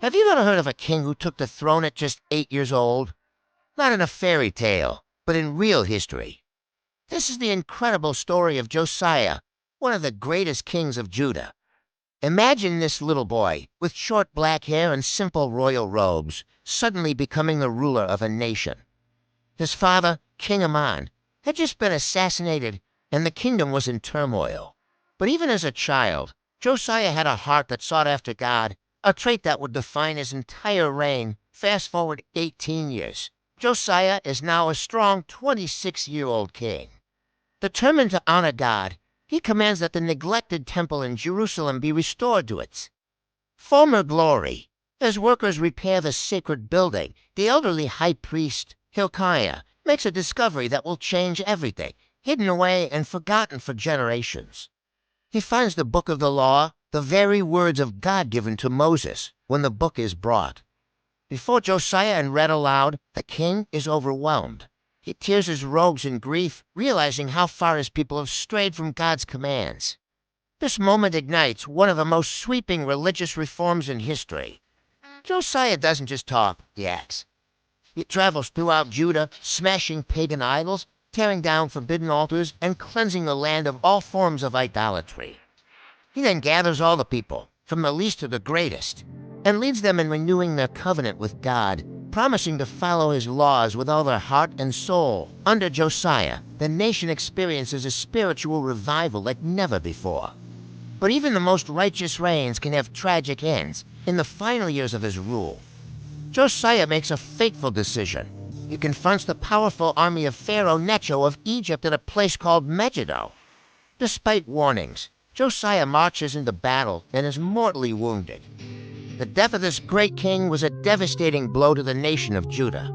Have you ever heard of a king who took the throne at just 8 years old? Not in a fairy tale, but in real history. This is the incredible story of Josiah, one of the greatest kings of Judah. Imagine this little boy, with short black hair and simple royal robes, suddenly becoming the ruler of a nation. His father, King Aman, had just been assassinated, and the kingdom was in turmoil. But even as a child, Josiah had a heart that sought after God, a trait that would define his entire reign. Fast forward 18 years. Josiah is now a strong 26-year-old king. Determined to honor God, he commands that the neglected temple in Jerusalem be restored to its former glory. As workers repair the sacred building, the elderly high priest, Hilkiah, makes a discovery that will change everything, hidden away and forgotten for generations. He finds the book of the law, the very words of God given to Moses when the book is brought. Before Josiah and read aloud, the king is overwhelmed. He tears his robes in grief, realizing how far his people have strayed from God's commands. This moment ignites one of the most sweeping religious reforms in history. Josiah doesn't just talk, he acts. He travels throughout Judah, smashing pagan idols, tearing down forbidden altars, and cleansing the land of all forms of idolatry. He then gathers all the people, from the least to the greatest, and leads them in renewing their covenant with God, promising to follow his laws with all their heart and soul. Under Josiah, the nation experiences a spiritual revival like never before. But even the most righteous reigns can have tragic ends. In the final years of his rule, Josiah makes a fateful decision. He confronts the powerful army of Pharaoh Necho of Egypt at a place called Megiddo. Despite warnings, Josiah marches into battle and is mortally wounded. The death of this great king was a devastating blow to the nation of Judah.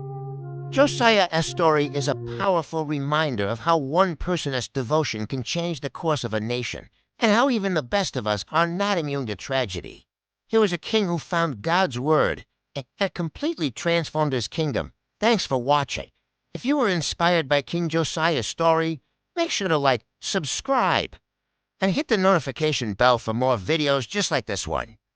Josiah's story is a powerful reminder of how one person's devotion can change the course of a nation, and how even the best of us are not immune to tragedy. He was a king who found God's word and had completely transformed his kingdom. Thanks for watching. If you were inspired by King Josiah's story, make sure to like, subscribe, and hit the notification bell for more videos just like this one.